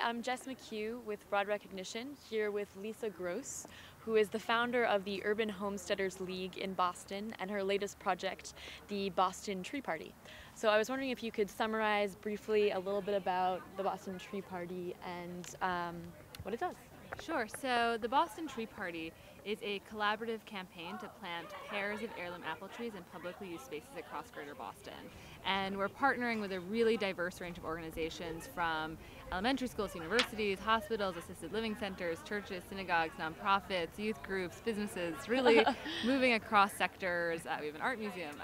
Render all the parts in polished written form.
I'm Jess McHugh with Broad Recognition, here with Lisa Gross, who is the founder of the Urban Homesteaders League in Boston and her latest project, the Boston Tree Party. So I was wondering if you could summarize briefly a little bit about the Boston Tree Party and what it does. Sure. So the Boston Tree Party is a collaborative campaign to plant pairs of heirloom apple trees in publicly used spaces across Greater Boston. And we're partnering with a really diverse range of organizations from elementary schools, universities, hospitals, assisted living centers, churches, synagogues, nonprofits, youth groups, businesses, really moving across sectors. We have an art museum.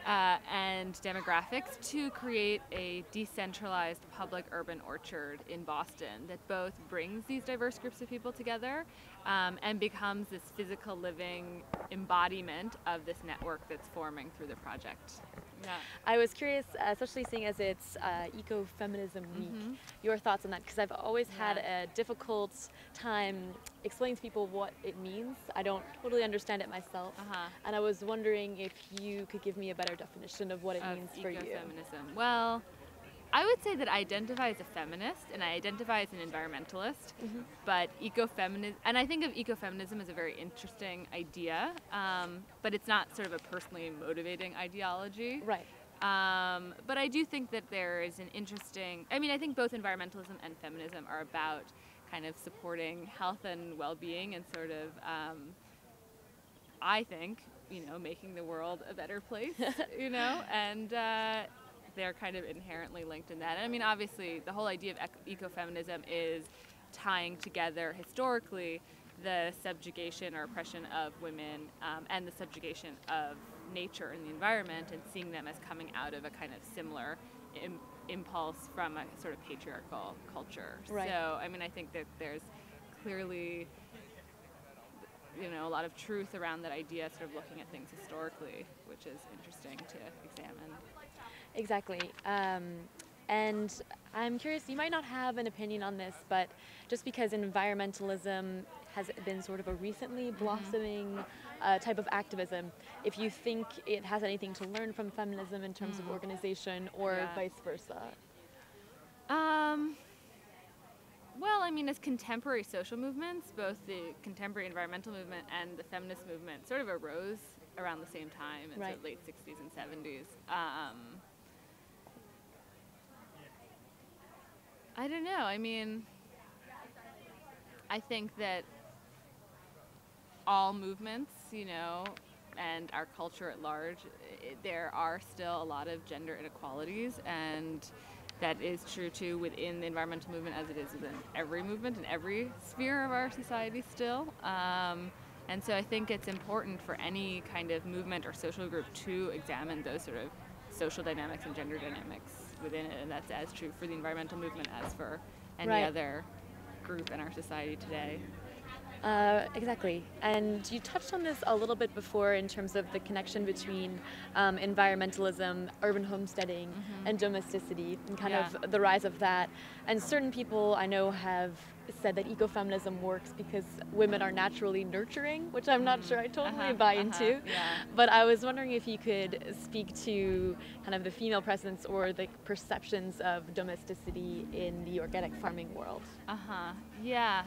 And demographics to create a decentralized public urban orchard in Boston that both brings these diverse groups of people together and becomes this physical living embodiment of this network that's forming through the project. Yeah. I was curious, especially seeing as it's Ecofeminism Week, your thoughts on that, because I've always had a difficult time explaining to people what it means. I don't totally understand it myself, and I was wondering if you could give me a better definition of what it means for you. Ecofeminism. Well, I would say that I identify as a feminist and I identify as an environmentalist, but ecofeminism, and I think of ecofeminism as a very interesting idea, but it's not sort of a personally motivating ideology. Right. But I do think that there is an interesting, I mean, I think both environmentalism and feminism are about kind of supporting health and well-being and sort of, I think, making the world a better place, and they're kind of inherently linked in that. And I mean, obviously, the whole idea of ecofeminism is tying together historically the subjugation or oppression of women and the subjugation of nature and the environment, and seeing them as coming out of a kind of similar impulse from a sort of patriarchal culture. Right. So, I mean, I think that there's clearly a lot of truth around that idea, sort of looking at things historically, which is interesting to examine. Exactly. And I'm curious, you might not have an opinion on this, but just because environmentalism has been sort of a recently blossoming type of activism, if you think it has anything to learn from feminism in terms of organization or vice versa. Well, I mean, as contemporary social movements, both the contemporary environmental movement and the feminist movement sort of arose around the same time in the late 60s and 70s. I don't know. I mean, I think that all movements, and our culture at large, there are still a lot of gender inequalities, and that is true too within the environmental movement as it is within every movement in every sphere of our society still. And so I think it's important for any kind of movement or social group to examine those sort of social dynamics and gender dynamics within it, and that's as true for the environmental movement as for any other group in our society today. Exactly. And you touched on this a little bit before in terms of the connection between environmentalism, urban homesteading, and domesticity, and kind of the rise of that. And certain people I know have said that ecofeminism works because women are naturally nurturing, which I'm not sure I totally buy into. But I was wondering if you could speak to kind of the female presence or the perceptions of domesticity in the organic farming world. Yeah.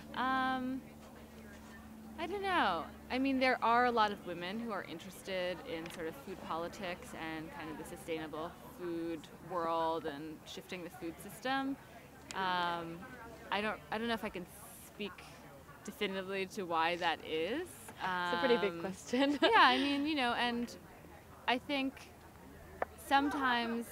I don't know. I mean, there are a lot of women who are interested in sort of food politics and kind of the sustainable food world and shifting the food system. I don't know if I can speak definitively to why that is. It's a pretty big question. Yeah, I mean, and I think sometimes,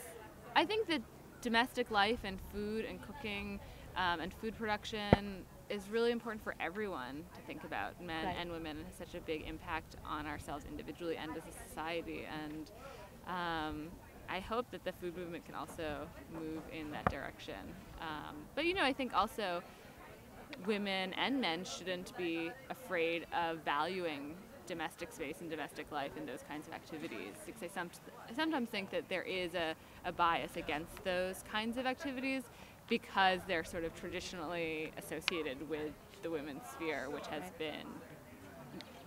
I think that domestic life and food and cooking and food production is really important for everyone to think about, men and women, and has such a big impact on ourselves individually and as a society. And I hope that the food movement can also move in that direction. But I think also women and men shouldn't be afraid of valuing domestic space and domestic life and those kinds of activities. Because I sometimes think that there is a bias against those kinds of activities because they're sort of traditionally associated with the women's sphere, which has been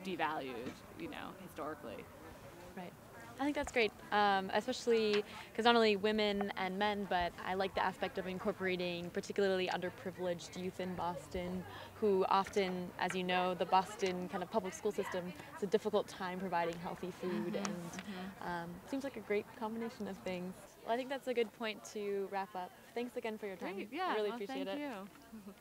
devalued, historically. Right. I think that's great, especially because not only women and men, but I like the aspect of incorporating particularly underprivileged youth in Boston who often, as you know, the Boston kind of public school system, it's a difficult time providing healthy food, and seems like a great combination of things. Well, I think that's a good point to wrap up. Thanks again for your time. Great. Yeah, I really well, appreciate thank it. you.